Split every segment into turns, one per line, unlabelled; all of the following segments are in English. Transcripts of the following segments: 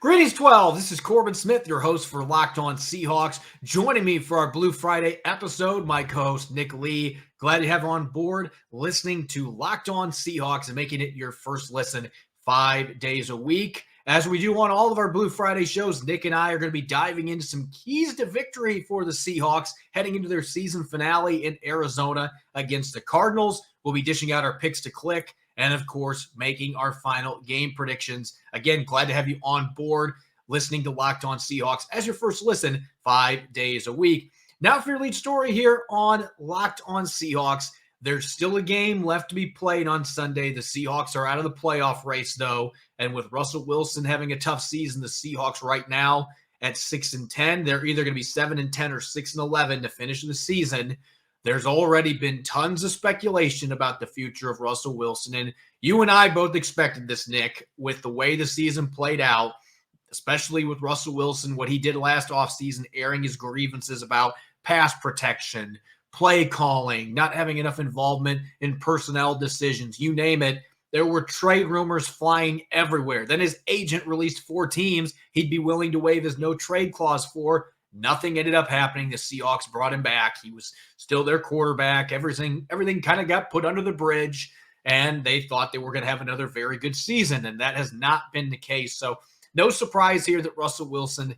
Greetings, 12. This is Corbin Smith, your host for Locked On Seahawks. Joining me for our Blue Friday episode, my co-host Nick Lee. Glad to have on board listening to Locked On Seahawks and making it your first listen 5 days a week. As we do on all of our Blue Friday shows, Nick and I are going to be diving into some keys to victory for the Seahawks heading into their season finale in Arizona against the Cardinals. We'll be dishing out our picks to click and, of course, making our final game predictions. Again, glad to have you on board listening to Locked On Seahawks as your first listen 5 days a week. Now for your lead story here on Locked On Seahawks. There's still a game left to be played on Sunday. The Seahawks are out of the playoff race, though, and with Russell Wilson having a tough season, the Seahawks right now at 6-10, they're either going to be 7-10 or 6-11 to finish the season. There's already been tons of speculation about the future of Russell Wilson, and you and I both expected this, Nick, with the way the season played out, especially with Russell Wilson, what he did last offseason, airing his grievances about pass protection, play calling, not having enough involvement in personnel decisions, you name it. There were trade rumors flying everywhere. Then his agent released 4 teams he'd be willing to waive his no-trade clause for. Nothing ended up happening. The Seahawks brought him back. He was still their quarterback. Everything kind of got put under the bridge, and they thought they were going to have another very good season, and that has not been the case. So no surprise here that Russell Wilson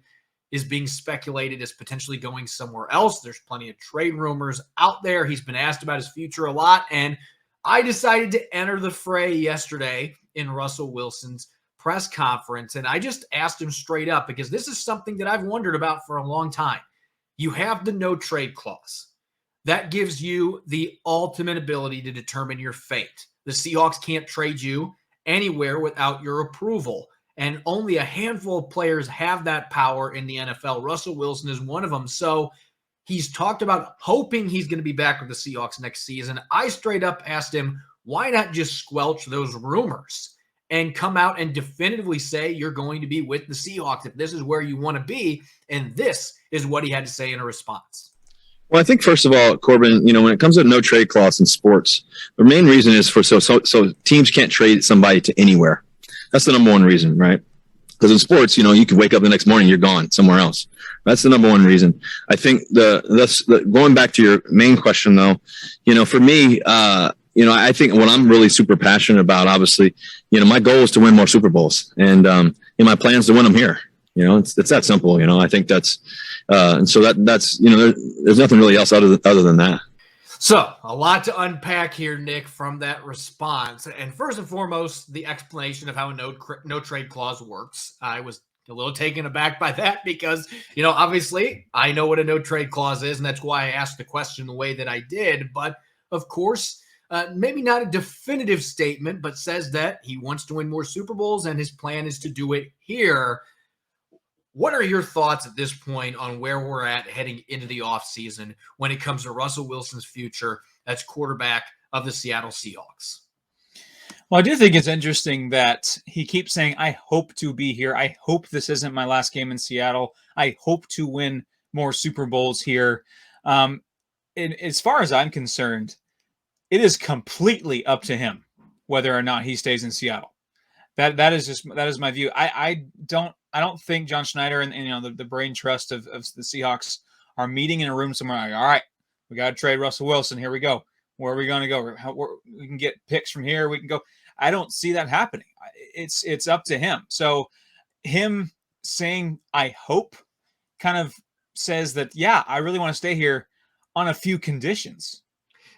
is being speculated as potentially going somewhere else. There's plenty of trade rumors out there. He's been asked about his future a lot, and I decided to enter the fray yesterday in Russell Wilson's press conference, and I just asked him straight up because this is something that I've wondered about for a long time. You have the no trade clause. That gives you the ultimate ability to determine your fate. The Seahawks can't trade you anywhere without your approval, and only a handful of players have that power in the NFL. Russell Wilson is one of them. So he's talked about hoping he's going to be back with the Seahawks next season. I straight up asked him, why not just squelch those rumors and come out and definitively say you're going to be with the Seahawks if this is where you want to be? And this is what he had to say in a response.
Well, I think first of all, Corbin, when it comes to no trade clause in sports, the main reason is so teams can't trade somebody to anywhere. That's the number one reason, right? Because in sports, you could wake up the next morning, you're gone somewhere else. That's the number one reason. I think going back to your main question, though, for me, I think what I'm really super passionate about, obviously, my goal is to win more Super Bowls, and my plans to win them here. It's that simple. I think that's, and so that's there's nothing really else other than that.
So a lot to unpack here, Nick, from that response. And first and foremost, the explanation of how a no trade clause works. I was a little taken aback by that because, obviously I know what a no trade clause is, and that's why I asked the question the way that I did. But of course, maybe not a definitive statement, but says that he wants to win more Super Bowls and his plan is to do it here. What are your thoughts at this point on where we're at heading into the offseason when it comes to Russell Wilson's future as quarterback of the Seattle Seahawks?
Well, I do think it's interesting that he keeps saying, I hope to be here. I hope this isn't my last game in Seattle. I hope to win more Super Bowls here. And as far as I'm concerned, it is completely up to him whether or not he stays in Seattle. That is my view. I don't think John Schneider and the brain trust of the Seahawks are meeting in a room somewhere. Like, all right, we got to trade Russell Wilson. Here we go. Where are we going to go? We can get picks from here. We can go. I don't see that happening. It's up to him. So him saying I hope kind of says that, yeah, I really want to stay here on a few conditions.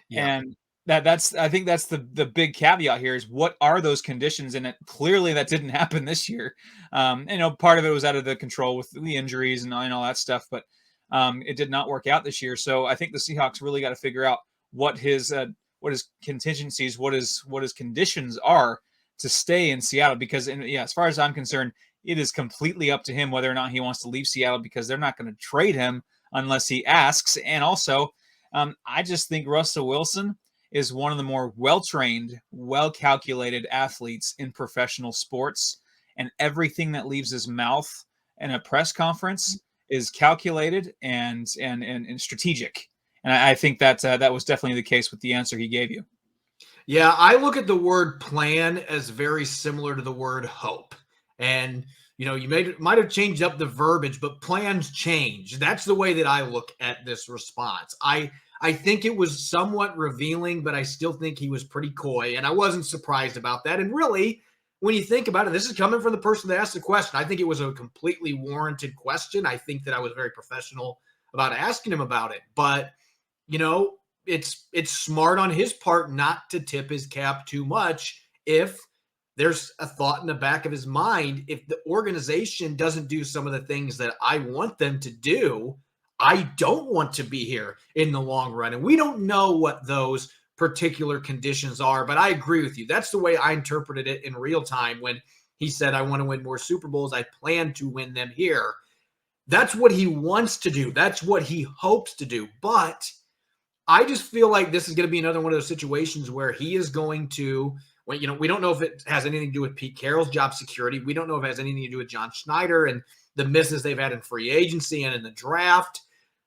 Yeah. And I think that's the big caveat here is what are those conditions? And clearly that didn't happen this year. Part of it was out of the control with the injuries and all that stuff, but it did not work out this year. So I think the Seahawks really got to figure out what his contingencies, what his conditions are to stay in Seattle. Because as far as I'm concerned, it is completely up to him whether or not he wants to leave Seattle because they're not going to trade him unless he asks. And also, I just think Russell Wilson is one of the more well-trained, well-calculated athletes in professional sports. And everything that leaves his mouth in a press conference is calculated and strategic. And I think that was definitely the case with the answer he gave you.
Yeah, I look at the word plan as very similar to the word hope. And You might have changed up the verbiage, but plans change. That's the way that I look at this response. I think it was somewhat revealing, but I still think he was pretty coy, and I wasn't surprised about that. And really, when you think about it, this is coming from the person that asked the question. I think it was a completely warranted question. I think that I was very professional about asking him about it. But, it's smart on his part not to tip his cap too much if there's a thought in the back of his mind. If the organization doesn't do some of the things that I want them to do, I don't want to be here in the long run. And we don't know what those particular conditions are, but I agree with you. That's the way I interpreted it in real time when he said, I want to win more Super Bowls. I plan to win them here. That's what he wants to do. That's what he hopes to do. But I just feel like this is going to be another one of those situations where he is going to, we don't know if it has anything to do with Pete Carroll's job security. We don't know if it has anything to do with John Schneider and the misses they've had in free agency and in the draft.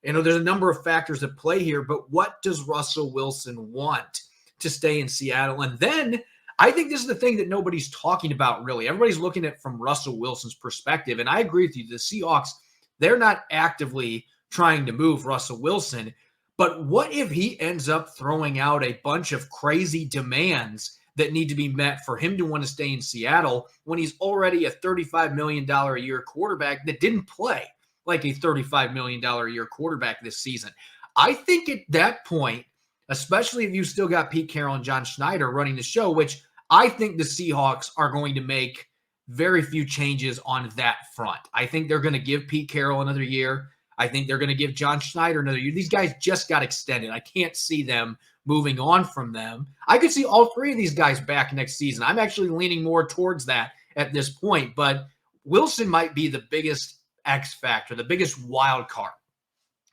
There's a number of factors at play here, but what does Russell Wilson want to stay in Seattle? And then I think this is the thing that nobody's talking about, really. Everybody's looking at it from Russell Wilson's perspective. And I agree with you. The Seahawks, they're not actively trying to move Russell Wilson. But what if he ends up throwing out a bunch of crazy demands that need to be met for him to want to stay in Seattle when he's already a $35 million a year quarterback that didn't play like a $35 million a year quarterback this season? I think at that point, especially if you still got Pete Carroll and John Schneider running the show, which I think the Seahawks are going to make very few changes on that front. I think they're going to give Pete Carroll another year. I think they're going to give John Schneider another year. These guys just got extended. I can't see them moving on from them. I could see all three of these guys back next season. I'm actually leaning more towards that at this point, but Wilson might be the biggest X factor, the biggest wild card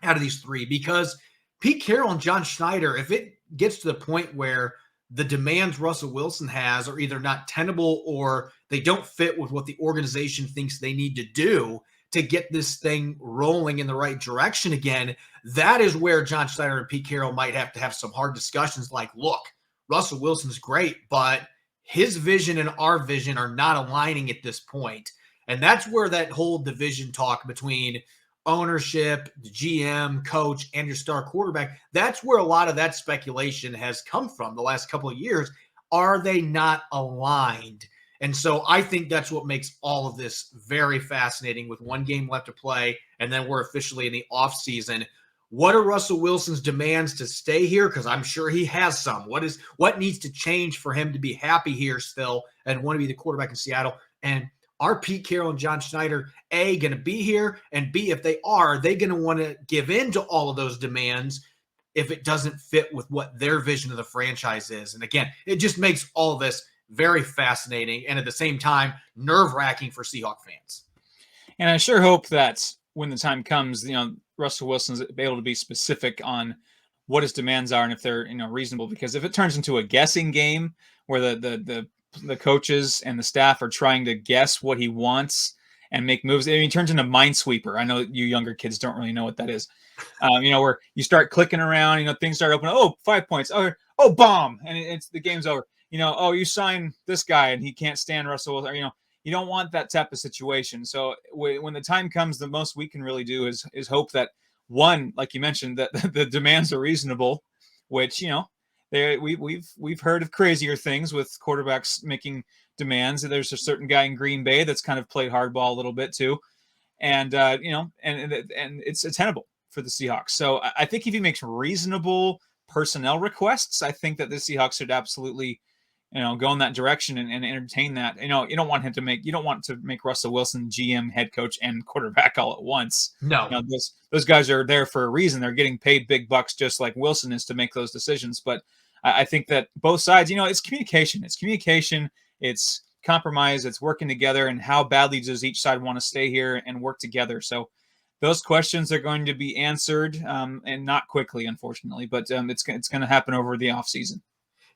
out of these three, because Pete Carroll and John Schneider, if it gets to the point where the demands Russell Wilson has are either not tenable or they don't fit with what the organization thinks they need to do to get this thing rolling in the right direction again, that is where John Schneider and Pete Carroll might have to have some hard discussions like, look, Russell Wilson's great, but his vision and our vision are not aligning at this point. And that's where that whole division talk between ownership, the GM, coach, and your star quarterback, that's where a lot of that speculation has come from the last couple of years. Are they not aligned? And so I think that's what makes all of this very fascinating with one game left to play, and then we're officially in the offseason. What are Russell Wilson's demands to stay here? Because I'm sure he has some. What needs to change for him to be happy here still and want to be the quarterback in Seattle? And are Pete Carroll and John Schneider, A, going to be here? And B, if they are they going to want to give in to all of those demands if it doesn't fit with what their vision of the franchise is? And again, it just makes all of this very fascinating and at the same time nerve-wracking for Seahawk fans.
And I sure hope that when the time comes, Russell Wilson's able to be specific on what his demands are and if they're reasonable. Because if it turns into a guessing game where the coaches and the staff are trying to guess what he wants and make moves, it turns into Minesweeper. I know you younger kids don't really know what that is. Where you start clicking around, things start opening. Oh, 5 points. Oh, bomb, and it's the game's over. You sign this guy and he can't stand Russell. Or, you don't want that type of situation. So when the time comes, the most we can really do is hope that, one, like you mentioned, that the demands are reasonable, which, we've heard of crazier things with quarterbacks making demands. There's a certain guy in Green Bay that's kind of played hardball a little bit too. And, and it's tenable for the Seahawks. So I think if he makes reasonable personnel requests, I think that the Seahawks should absolutely go in that direction and entertain that. You don't want to make Russell Wilson GM, head coach, and quarterback all at once.
No,
those guys are there for a reason. They're getting paid big bucks just like Wilson is to make those decisions. But I think that both sides, it's communication. It's communication. It's compromise. It's working together. And how badly does each side want to stay here and work together? So those questions are going to be answered, and not quickly, unfortunately. But it's going to happen over the offseason.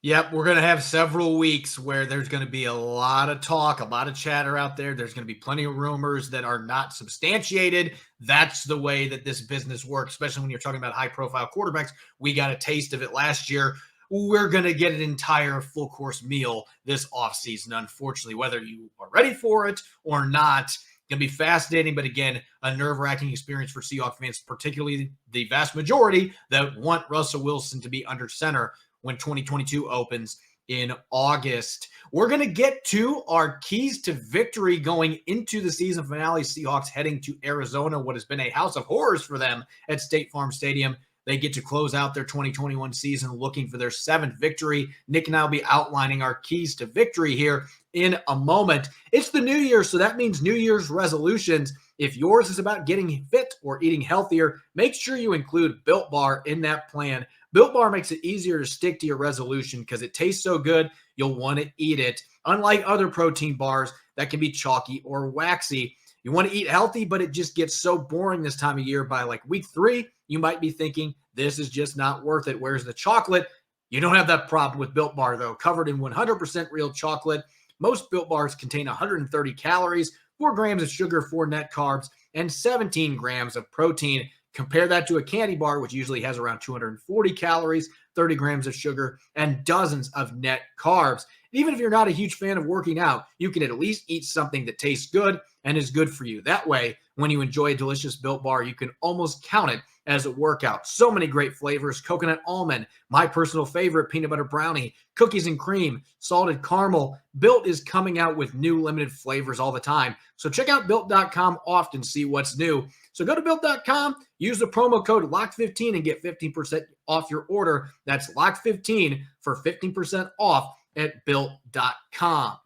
Yep, we're going to have several weeks where there's going to be a lot of talk, a lot of chatter out there. There's going to be plenty of rumors that are not substantiated. That's the way that this business works, especially when you're talking about high-profile quarterbacks. We got a taste of it last year we're going to get an entire full course meal this offseason, unfortunately, whether you are ready for it or not. Going to be fascinating, but again, a nerve-wracking experience for Seahawks fans, particularly the vast majority that want Russell Wilson to be under center when 2022 opens in August. We're going to get to our keys to victory going into the season finale. Seahawks heading to Arizona, what has been a house of horrors for them at State Farm Stadium. They get to close out their 2021 season looking for their 7th victory. Nick and I will be outlining our keys to victory here in a moment. It's the new year, so that means New Year's resolutions. If yours is about getting fit or eating healthier, make sure you include Built Bar in that plan. Built Bar makes it easier to stick to your resolution because it tastes so good, you'll want to eat it. Unlike other protein bars that can be chalky or waxy, you want to eat healthy, but it just gets so boring this time of year. By like week 3, you might be thinking, this is just not worth it. Where's the chocolate? You don't have that problem with Built Bar, though. Covered in 100% real chocolate. Most Built Bars contain 130 calories, 4 grams of sugar, 4 net carbs, and 17 grams of protein. Compare that to a candy bar, which usually has around 240 calories, 30 grams of sugar, and dozens of net carbs. Even if you're not a huge fan of working out, you can at least eat something that tastes good and is good for you. That way, when you enjoy a delicious Built Bar, you can almost count it as a workout. So many great flavors: coconut almond, my personal favorite, peanut butter brownie, cookies and cream, salted caramel. Built is coming out with new limited flavors all the time. So check out Built.com often, see what's new. So go to Built.com, use the promo code LOCK15 and get 15% off your order. That's LOCK15 for 15% off at Built.com.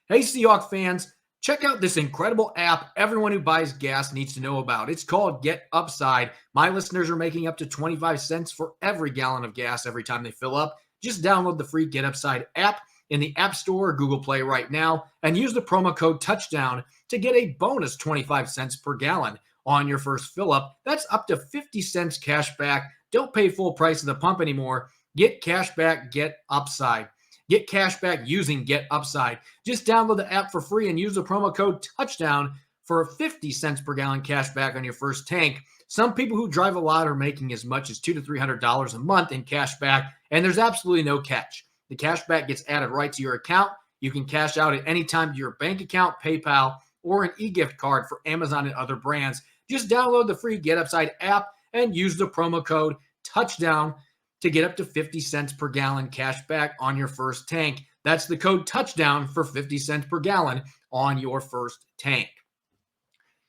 Hey, Seahawks fans, check out this incredible app everyone who buys gas needs to know about. It's called Get Upside. My listeners are making up to 25 cents for every gallon of gas every time they fill up. Just download the free Get Upside app in the App Store or Google Play right now and use the promo code TOUCHDOWN to get a bonus 25 cents per gallon on your first fill up. That's up to 50 cents cash back. Don't pay full price at the pump anymore. Get cash back, Get Upside. Get cash back using Get Upside. Just download the app for free and use the promo code TOUCHDOWN for 50 cents per gallon cash back on your first tank. Some people who drive a lot are making as much as $200 to $300 a month in cash back, and there's absolutely no catch. The cash back gets added right to your account. You can cash out at any time to your bank account, PayPal, or an e-gift card for Amazon and other brands. Just download the free Get Upside app and use the promo code TOUCHDOWN to get up to 50 cents per gallon cash back on your first tank. That's the code TOUCHDOWN for 50 cents per gallon on your first tank.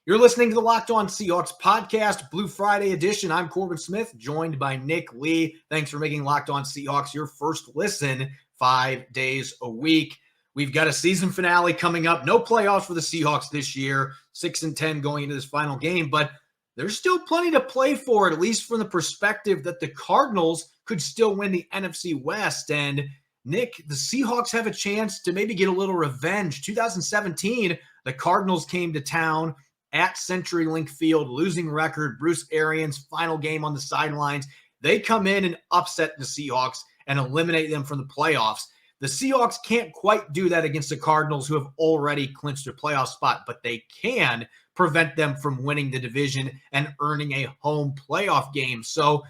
You're listening to the Locked On Seahawks podcast, Blue Friday edition. I'm Corbin Smith, joined by Nick Lee. Thanks for making Locked On Seahawks your first listen 5 days a week. We've got a season finale coming up. No playoffs for the Seahawks this year. 6-10 going into this final game, but there's still plenty to play for, at least from the perspective that the Cardinals could still win the NFC West. And Nick, the Seahawks have a chance to maybe get a little revenge. 2017, the Cardinals came to town at CenturyLink Field, losing record, Bruce Arians' final game on the sidelines. They come in and upset the Seahawks and eliminate them from the playoffs. The Seahawks can't quite do that against the Cardinals, who have already clinched a playoff spot, but they can prevent them from winning the division and earning a home playoff game. So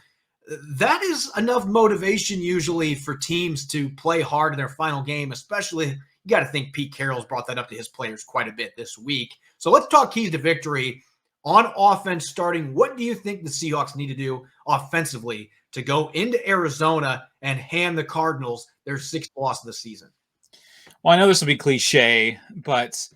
that is enough motivation usually for teams to play hard in their final game, especially you got to think Pete Carroll's brought that up to his players quite a bit this week. So let's talk keys to victory on offense starting. What do you think the Seahawks need to do offensively to go into Arizona and hand the Cardinals their 6th loss of the season?
Well, I know this will be cliche, but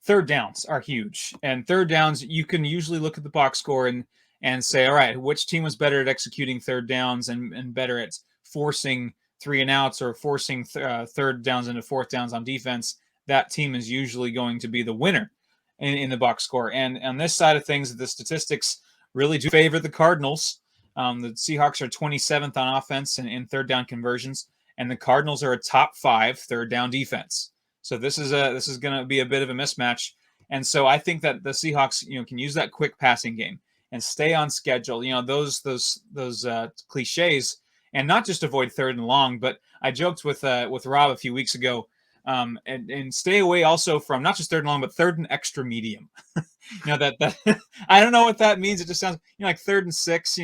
third downs are huge. And third downs, you can usually look at the box score and say, all right, which team was better at executing third downs and better at forcing 3 and outs or forcing third downs into fourth downs on defense. That team is usually going to be the winner in the box score. And on this side of things, the statistics really do favor the Cardinals. The Seahawks are 27th on offense in third down conversions, and the Cardinals are a top 5 third down defense. So this is going to be a bit of a mismatch. And so I think that the Seahawks, can use that quick passing game and stay on schedule. Those cliches, and not just avoid third and long. But I joked with Rob a few weeks ago, and stay away also from not just third and long, but third and extra medium. that I don't know what that means. It just sounds like third and 6.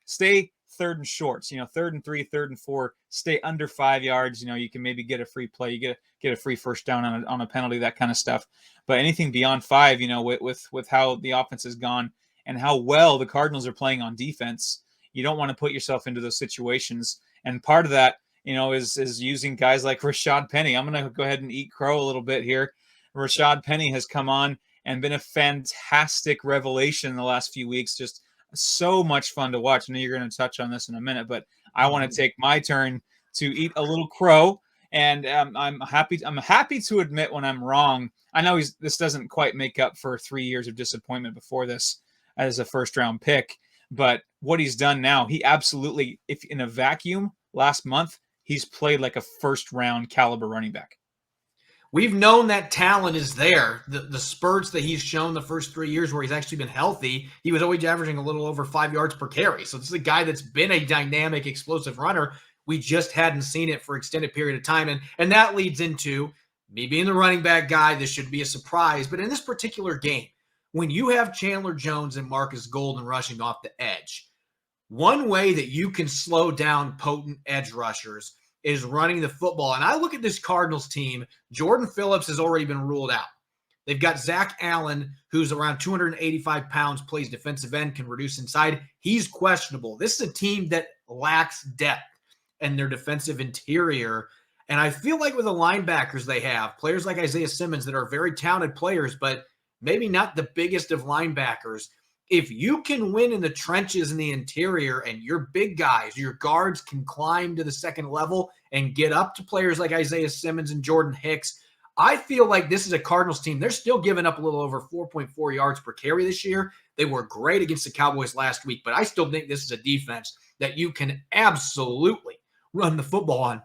Stay third and shorts, 3rd and 3, 3rd and 4, stay under 5 yards. You can maybe get a free play, you get a free first down on a penalty, that kind of stuff. But anything beyond 5, with how the offense has gone and how well the Cardinals are playing on defense, you don't want to put yourself into those situations. And part of that, is using guys like Rashad Penny. I'm going to go ahead and eat crow a little bit here. Rashad Penny has come on and been a fantastic revelation in the last few weeks. Just so much fun to watch. I know you're going to touch on this in a minute, but I want to take my turn to eat a little crow. And I'm happy to admit when I'm wrong. I know this doesn't quite make up for 3 years of disappointment before this as a first round pick, but what he's done now, he absolutely, if in a vacuum last month, he's played like a first round caliber running back.
We've known that talent is there. The spurts that he's shown the first 3 years where he's actually been healthy, he was always averaging a little over 5 yards per carry. So this is a guy that's been a dynamic, explosive runner. We just hadn't seen it for an extended period of time. And that leads into me being the running back guy. This should be a surprise. But in this particular game, when you have Chandler Jones and Marcus Golden rushing off the edge, one way that you can slow down potent edge rushers is running the football. And I look at this Cardinals team. Jordan Phillips has already been ruled out. They've got Zach Allen, who's around 285 pounds, plays defensive end, can reduce inside. He's questionable. This is a team that lacks depth in their defensive interior. And I feel like with the linebackers they have, players like Isaiah Simmons that are very talented players, but maybe not the biggest of linebackers. If you can win in the trenches in the interior and your big guys, your guards can climb to the second level and get up to players like Isaiah Simmons and Jordan Hicks, I feel like this is a Cardinals team. They're still giving up a little over 4.4 yards per carry this year. They were great against the Cowboys last week, but I still think this is a defense that you can absolutely run the football on.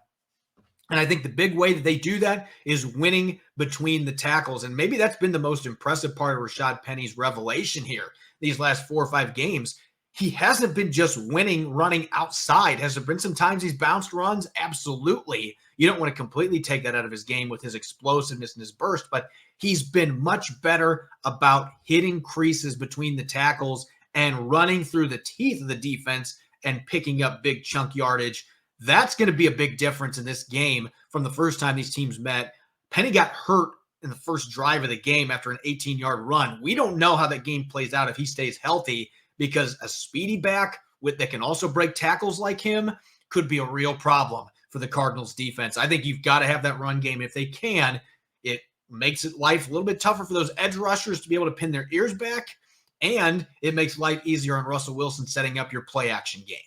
And I think the big way that they do that is winning between the tackles. And maybe that's been the most impressive part of Rashad Penny's revelation here these last 4 or 5 games. He hasn't been just winning running outside. Has there been some times he's bounced runs? Absolutely. You don't want to completely take that out of his game with his explosiveness and his burst, but he's been much better about hitting creases between the tackles and running through the teeth of the defense and picking up big chunk yardage. That's going to be a big difference in this game from the first time these teams met. Penny got hurt in the first drive of the game after an 18-yard run. We don't know how that game plays out if he stays healthy, because a speedy back that can also break tackles like him could be a real problem for the Cardinals defense. I think you've got to have that run game. If they can, it makes life a little bit tougher for those edge rushers to be able to pin their ears back, and it makes life easier on Russell Wilson setting up your play action game.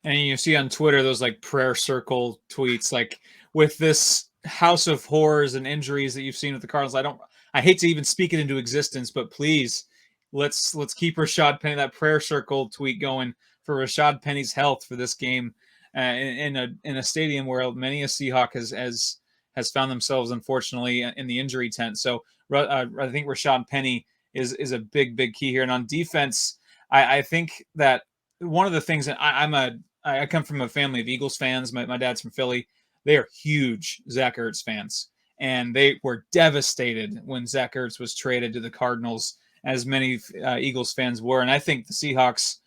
And you see on Twitter those like prayer circle tweets, like with this house of horrors and injuries that you've seen with the Cardinals. I hate to even speak it into existence, but please let's keep Rashad Penny, that prayer circle tweet going for Rashad Penny's health for this game in a stadium where many a Seahawk has found themselves, unfortunately, in the injury tent. So I think Rashad Penny is a big key here. And on defense, I think that one of the things that I come from a family of Eagles fans. My dad's from Philly. They are huge Zach Ertz fans, and they were devastated when Zach Ertz was traded to the Cardinals, as many Eagles fans were. And I think the Seahawks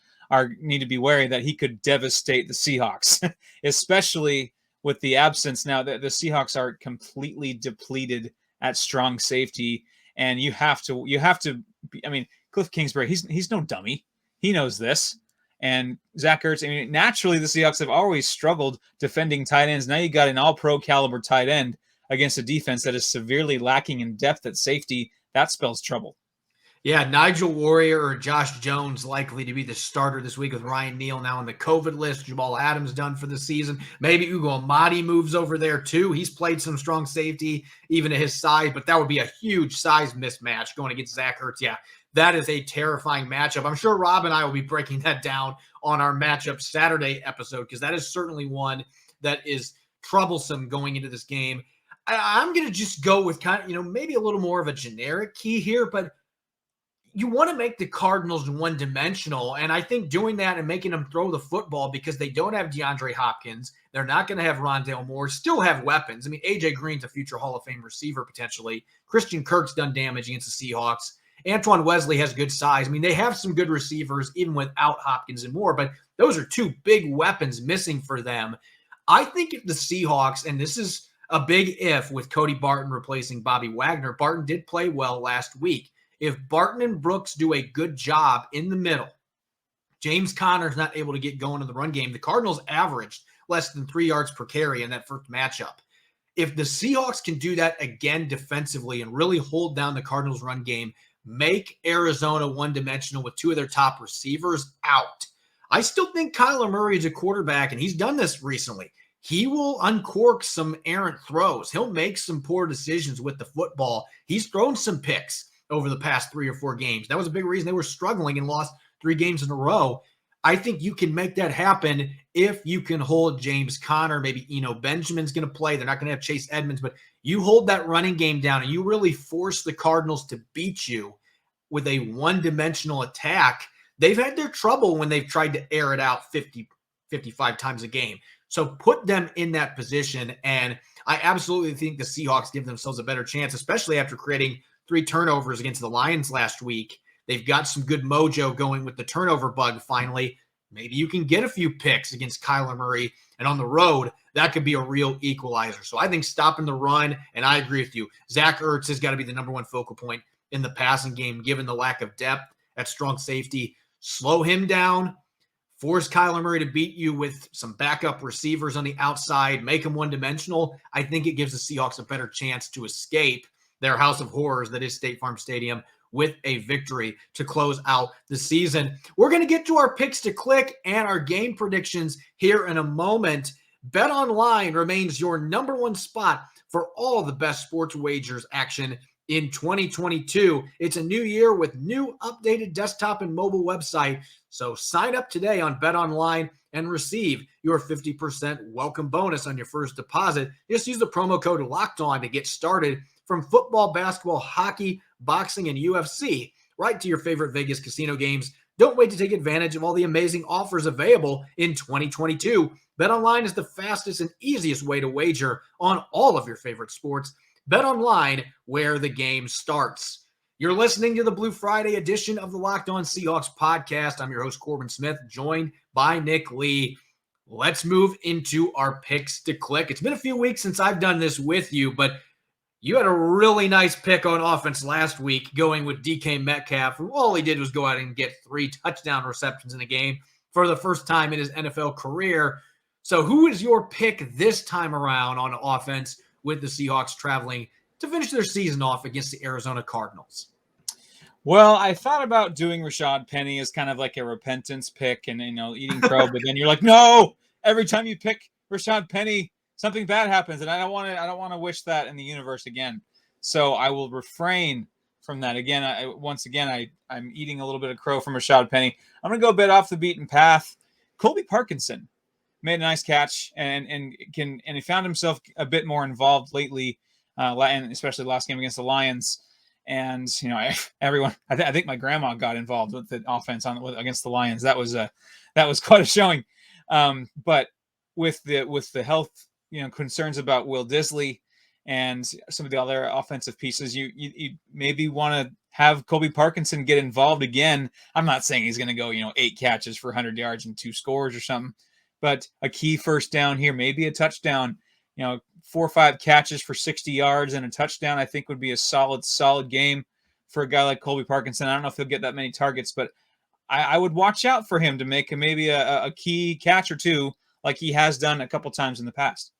need to be wary that he could devastate the Seahawks, especially with the absence now that the Seahawks are completely depleted at strong safety. And you have to. I mean, Cliff Kingsbury, he's no dummy. He knows this. And Zach Ertz, naturally the Seahawks have always struggled defending tight ends. Now you got an all-pro caliber tight end against a defense that is severely lacking in depth at safety. That spells trouble.
Yeah, Nigel Warrior or Josh Jones likely to be the starter this week with Ryan Neal now on the COVID list. Jamal Adams done for the season. Maybe Ugo Amadi moves over there too. He's played some strong safety even at his size, but that would be a huge size mismatch going against Zach Ertz. Yeah, that is a terrifying matchup. I'm sure Rob and I will be breaking that down on our matchup Saturday episode, because that is certainly one that is troublesome going into this game. I'm going to just go with kind of, maybe a little more of a generic key here, but you want to make the Cardinals one-dimensional, and I think doing that and making them throw the football because they don't have DeAndre Hopkins, they're not going to have Rondale Moore, still have weapons. A.J. Green's a future Hall of Fame receiver potentially. Christian Kirk's done damage against the Seahawks. Antoine Wesley has good size. I mean, they have some good receivers even without Hopkins and Moore, but those are two big weapons missing for them. I think if the Seahawks, and this is a big if with Cody Barton replacing Bobby Wagner, Barton did play well last week. If Barton and Brooks do a good job in the middle, James Conner's not able to get going in the run game. The Cardinals averaged less than 3 yards per carry in that first matchup. If the Seahawks can do that again defensively and really hold down the Cardinals run game, make Arizona one-dimensional with two of their top receivers out, I still think Kyler Murray is a quarterback, and he's done this recently. He will uncork some errant throws. He'll make some poor decisions with the football. He's thrown some picks over the past 3 or 4 games. That was a big reason they were struggling and lost 3 games in a row. I think you can make that happen if you can hold James Conner. Maybe Benjamin's going to play. They're not going to have Chase Edmonds, but you hold that running game down and you really force the Cardinals to beat you with a one-dimensional attack. They've had their trouble when they've tried to air it out 50, 55 times a game. So put them in that position, and I absolutely think the Seahawks give themselves a better chance, especially after creating 3 turnovers against the Lions last week. They've got some good mojo going with the turnover bug finally. Maybe you can get a few picks against Kyler Murray, and on the road, that could be a real equalizer. So I think stopping the run, and I agree with you, Zach Ertz has got to be the number one focal point in the passing game, given the lack of depth at strong safety. Slow him down, force Kyler Murray to beat you with some backup receivers on the outside, make him one-dimensional. I think it gives the Seahawks a better chance to escape their house of horrors that is State Farm Stadium with a victory to close out the season. We're going to get to our picks to click and our game predictions here in a moment. BetOnline remains your number one spot for all the best sports wagers action in 2022. It's a new year with new updated desktop and mobile website. So sign up today on BetOnline and receive your 50% welcome bonus on your first deposit. Just use the promo code LOCKEDON to get started. From football, basketball, hockey, boxing, and UFC, right to your favorite Vegas casino games. Don't wait to take advantage of all the amazing offers available in 2022. BetOnline is the fastest and easiest way to wager on all of your favorite sports. BetOnline, where the game starts. You're listening to the Blue Friday edition of the Locked On Seahawks podcast. I'm your host, Corbin Smith, joined by Nick Lee. Let's move into our picks to click. It's been a few weeks since I've done this with you, but you had a really nice pick on offense last week going with DK Metcalf, who all he did was go out and get 3 touchdown receptions in a game for the first time in his NFL career. So who is your pick this time around on offense with the Seahawks traveling to finish their season off against the Arizona Cardinals?
Well, I thought about doing Rashad Penny as kind of like a repentance pick and, eating crow, but then you're like, no, every time you pick Rashad Penny, something bad happens, and I don't want to wish that in the universe again. So I will refrain from that. Again, I'm eating a little bit of crow from Rashad Penny. I'm going to go a bit off the beaten path. Colby Parkinson made a nice catch and he found himself a bit more involved lately, and especially last game against the Lions. And everyone, I think my grandma got involved with the offense against the Lions. That was quite a showing. But with the health concerns about Will Disley and some of the other offensive pieces, you maybe want to have Colby Parkinson get involved again. I'm not saying he's going to go 8 catches for 100 yards and 2 scores or something, but a key first down here, maybe a touchdown. 4 or 5 catches for 60 yards and a touchdown, I think would be a solid game for a guy like Colby Parkinson. I don't know if he'll get that many targets, but I would watch out for him to make maybe a key catch or 2 like he has done a couple times in the past.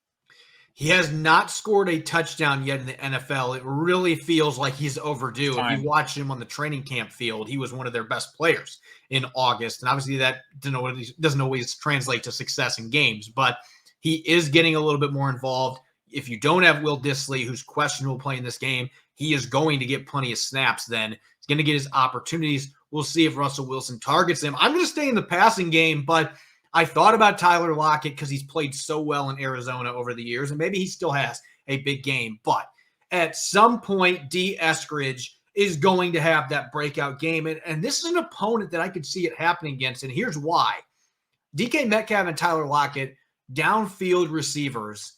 He has not scored a touchdown yet in the NFL. It really feels like he's overdue. If you watch him on the training camp field, he was one of their best players in August. And obviously that doesn't always translate to success in games, but he is getting a little bit more involved. If you don't have Will Disley, who's questionable playing this game, he is going to get plenty of snaps then. He's going to get his opportunities. We'll see if Russell Wilson targets him. I'm going to stay in the passing game, but I thought about Tyler Lockett because he's played so well in Arizona over the years, and maybe he still has a big game. But at some point, D. Eskridge is going to have that breakout game. And this is an opponent that I could see it happening against, and here's why. DK Metcalf and Tyler Lockett, downfield receivers,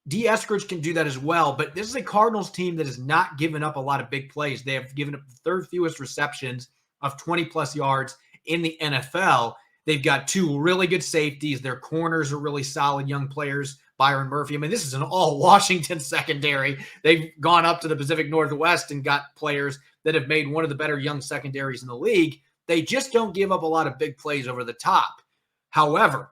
D. Eskridge can do that as well, but this is a Cardinals team that has not given up a lot of big plays. They have given up the third fewest receptions of 20-plus yards in the NFL. They've got two really good safeties. Their corners are really solid young players. Byron Murphy. I mean, this is an all-Washington secondary. They've gone up to the Pacific Northwest and got players that have made one of the better young secondaries in the league. They just don't give up a lot of big plays over the top. However,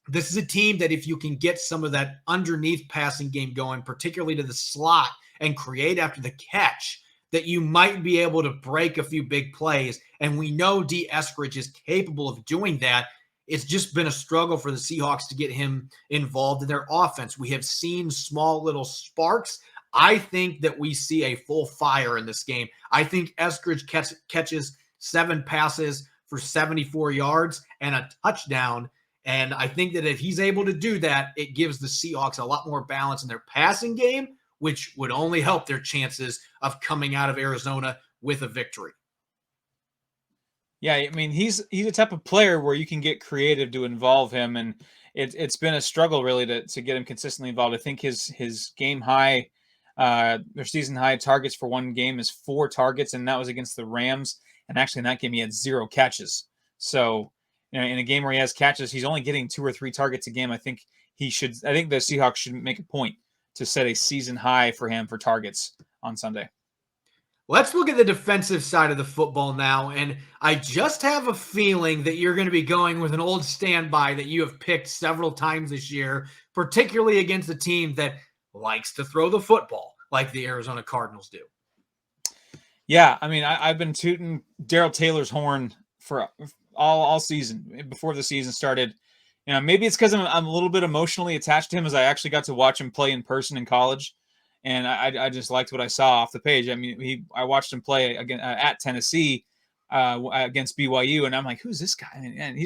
this is a team that if you can get some of that underneath passing game going, particularly to the slot, and create after the catch, that you might be able to break a few big plays. And we know D. Eskridge is capable of doing that. It's just been a struggle for the Seahawks to get him involved in their offense. We have seen small little sparks. I think that we see a full fire in this game. I think Eskridge catches 7 passes for 74 yards and a touchdown. And I think that if he's able to do that, it gives the Seahawks a lot more balance in their passing game, which would only help their chances of coming out of Arizona with a victory.
Yeah, I mean, he's a type of player where you can get creative to involve him, and it's been a struggle really to get him consistently involved. I think his game high, their season high targets for one game is 4 targets, and that was against the Rams. And actually, in that game, he had 0 catches. So, you know, in a game where he has catches, he's only getting 2 or 3 targets a game. I think the Seahawks should make a point to set a season high for him for targets on Sunday.
Let's look at the defensive side of the football now, and I just have a feeling that you're going to be going with an old standby that you have picked several times this year, particularly against a team that likes to throw the football like the Arizona Cardinals do.
Yeah, I mean, I've been tooting Darrell Taylor's horn for all season before the season started. You know, maybe it's because I'm a little bit emotionally attached to him, as I actually got to watch him play in person in college. And I just liked what I saw off the page. I mean, I watched him play again at Tennessee against BYU, and I'm like, who's this guy? And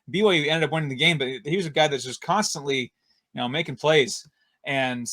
BYU ended up winning the game, but he was a guy that's just constantly, you know, making plays. And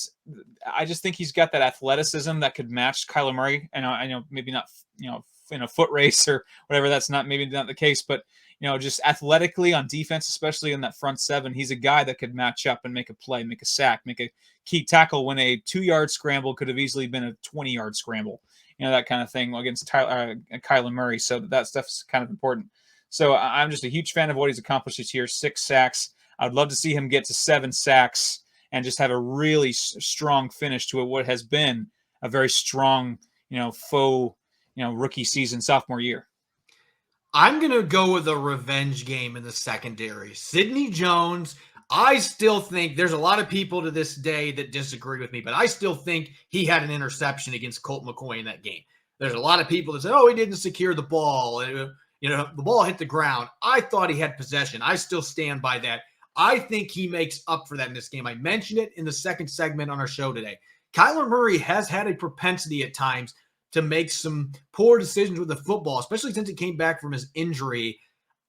I just think he's got that athleticism that could match Kyler Murray. And I know maybe not, you know, in a foot race or whatever, that's maybe not the case, but you know, just athletically on defense, especially in that front 7, he's a guy that could match up and make a play, make a sack, make a key tackle when a 2-yard scramble could have easily been a 20-yard scramble, you know, that kind of thing against Kyler Murray. So that stuff is kind of important. So I'm just a huge fan of what he's accomplished this year. 6 sacks. I'd love to see him get to 7 sacks and just have a really strong finish to what has been a very strong, you know, rookie season, sophomore year.
I'm going to go with a revenge game in the secondary. Sidney Jones, I still think there's a lot of people to this day that disagree with me, but I still think he had an interception against Colt McCoy in that game. There's a lot of people that say, oh, he didn't secure the ball. You know, the ball hit the ground. I thought he had possession. I still stand by that. I think he makes up for that in this game. I mentioned it in the second segment on our show today. Kyler Murray has had a propensity at times to make some poor decisions with the football, especially since he came back from his injury.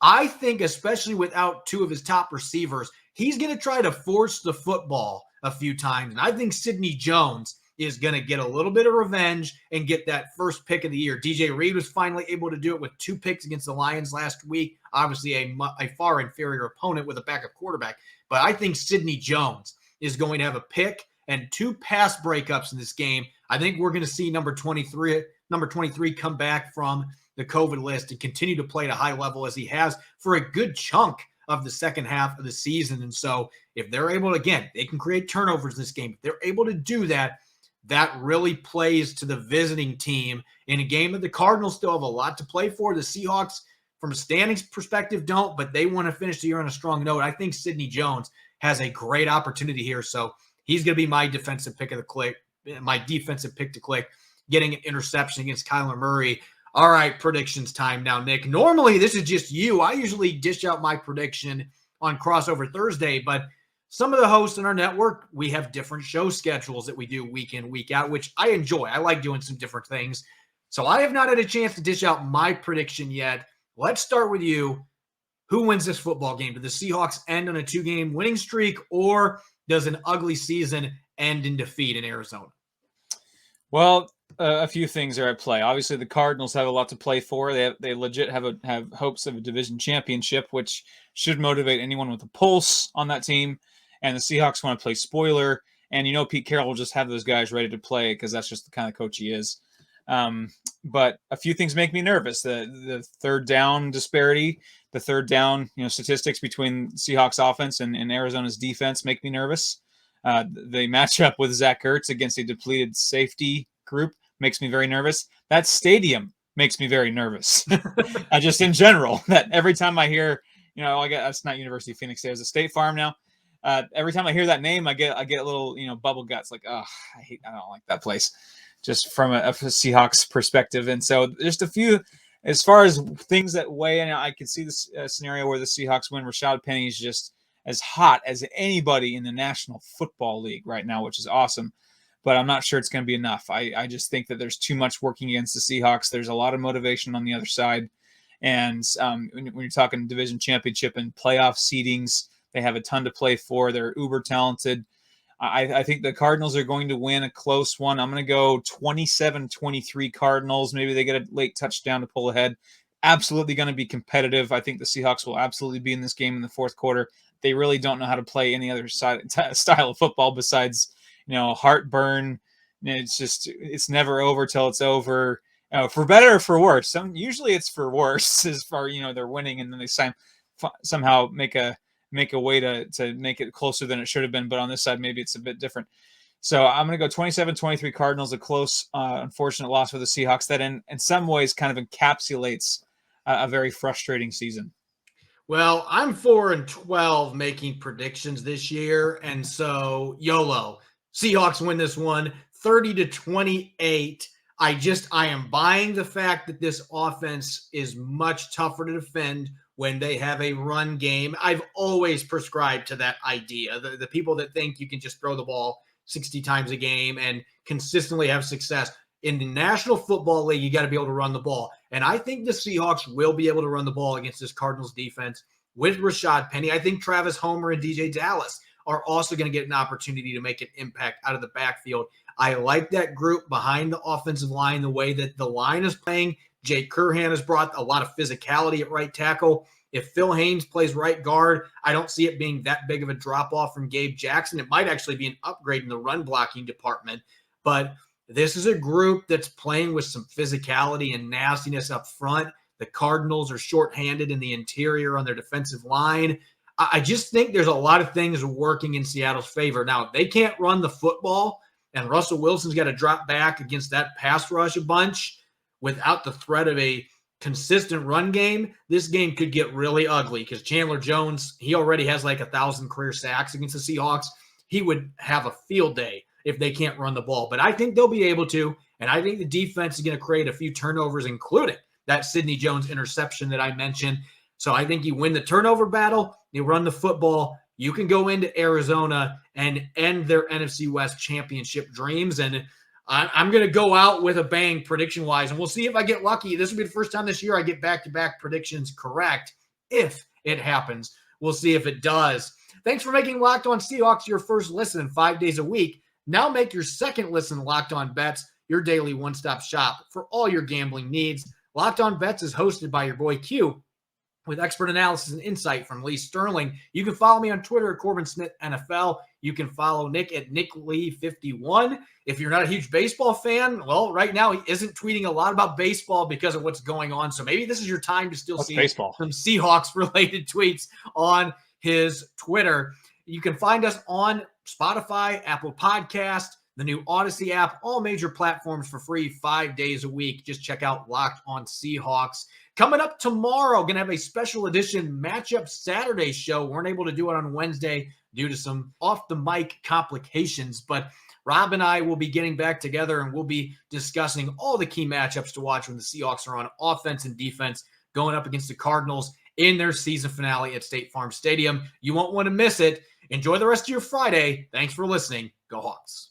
I think, especially without 2 of his top receivers, he's going to try to force the football a few times. And I think Sidney Jones is going to get a little bit of revenge and get that first pick of the year. DJ Reed was finally able to do it with 2 picks against the Lions last week. Obviously, a far inferior opponent with a backup quarterback. But I think Sidney Jones is going to have a pick and 2 pass breakups in this game. I think we're going to see number 23 come back from the COVID list and continue to play at a high level as he has for a good chunk of the second half of the season. And so if they're able to, again, they can create turnovers in this game. If they're able to do that, that really plays to the visiting team in a game that the Cardinals still have a lot to play for. The Seahawks, from a standings perspective, don't, but they want to finish the year on a strong note. I think Sidney Jones has a great opportunity here. So he's going to be my defensive pick to click, getting an interception against Kyler Murray. All right, predictions time now, Nick. Normally, this is just you. I usually dish out my prediction on Crossover Thursday, but some of the hosts in our network, we have different show schedules that we do week in, week out, which I enjoy. I like doing some different things. So I have not had a chance to dish out my prediction yet. Let's start with you. Who wins this football game? Do the Seahawks end on a 2-game winning streak, or does an ugly season end in defeat in Arizona?
Well, a few things are at play. Obviously, the Cardinals have a lot to play for. They legit have hopes of a division championship, which should motivate anyone with a pulse on that team. And the Seahawks want to play spoiler And Pete Carroll will just have those guys ready to play because that's just the kind of coach he is. But a few things make me nervous. The third down disparity, the third down statistics between Seahawks offense and Arizona's defense make me nervous. The matchup with Zach Ertz against a depleted safety group makes me very nervous. That stadium makes me very nervous. Just in general, that every time I hear, I guess that's not University of Phoenix. There's a State Farm now. Every time I hear that name, I get a little, bubble guts. Like, I don't like that place, just from a Seahawks perspective. And so, just a few, as far as things that weigh in, I can see this scenario where the Seahawks win. Rashad Penny is just as hot as anybody in the National Football League right now, which is awesome. But I'm not sure it's going to be enough. I just think that there's too much working against the Seahawks. There's a lot of motivation on the other side. And when you're talking division championship and playoff seedings, they have a ton to play for. They're uber talented. I think the Cardinals are going to win a close one. I'm going to go 27-23 Cardinals. Maybe they get a late touchdown to pull ahead. Absolutely going to be competitive. I think the Seahawks will absolutely be in this game in the fourth quarter. They really don't know how to play any other style of football besides, heartburn. It's never over till it's over. For better or for worse. Usually it's for worse as far, they're winning and then they somehow make a way to make it closer than it should have been. But on this side, maybe it's a bit different. So I'm going to go 27-23 Cardinals, a close, unfortunate loss for the Seahawks that in some ways kind of encapsulates a very frustrating season.
Well, I'm 4-12 making predictions this year. And so YOLO, Seahawks win this one 30-28. I am buying the fact that this offense is much tougher to defend when they have a run game. I've always prescribed to that idea. The people that think you can just throw the ball 60 times a game and consistently have success. In the National Football League, you got to be able to run the ball. And I think the Seahawks will be able to run the ball against this Cardinals defense with Rashad Penny. I think Travis Homer and DJ Dallas are also going to get an opportunity to make an impact out of the backfield. I like that group behind the offensive line, the way that the line is playing. Jake Curhan has brought a lot of physicality at right tackle. If Phil Haynes plays right guard, I don't see it being that big of a drop-off from Gabe Jackson. It might actually be an upgrade in the run blocking department. But this is a group that's playing with some physicality and nastiness up front. The Cardinals are shorthanded in the interior on their defensive line. I just think there's a lot of things working in Seattle's favor. Now, if they can't run the football and Russell Wilson's got to drop back against that pass rush a bunch without the threat of a consistent run game, this game could get really ugly because Chandler Jones, he already has like 1,000 career sacks against the Seahawks. He would have a field day if they can't run the ball. But I think they'll be able to, and I think the defense is going to create a few turnovers, including that Sidney Jones interception that I mentioned. So I think you win the turnover battle, you run the football, you can go into Arizona and end their NFC West championship dreams. And I'm going to go out with a bang prediction-wise, and we'll see if I get lucky. This will be the first time this year I get back-to-back predictions correct. If it happens, we'll see if it does. Thanks for making Locked On Seahawks your first listen 5 days a week. Now make your second listen Locked On Bets your daily one-stop shop for all your gambling needs. Locked On Bets is hosted by your boy Q, with expert analysis and insight from Lee Sterling. You can follow me on Twitter at Corbin Smith NFL. You can follow Nick at NickLee51. If you're not a huge baseball fan, well, right now he isn't tweeting a lot about baseball because of what's going on. So maybe this is your time to still see
baseball.
Some Seahawks-related tweets on his Twitter. You can find us on Spotify, Apple Podcast, the new Odyssey app, all major platforms for free 5 days a week. Just check out Locked On Seahawks. Coming up tomorrow, going to have a special edition Matchup Saturday show. Weren't able to do it on Wednesday due to some off-the-mic complications, but Rob and I will be getting back together and we'll be discussing all the key matchups to watch when the Seahawks are on offense and defense going up against the Cardinals in their season finale at State Farm Stadium. You won't want to miss it. Enjoy the rest of your Friday. Thanks for listening. Go Hawks.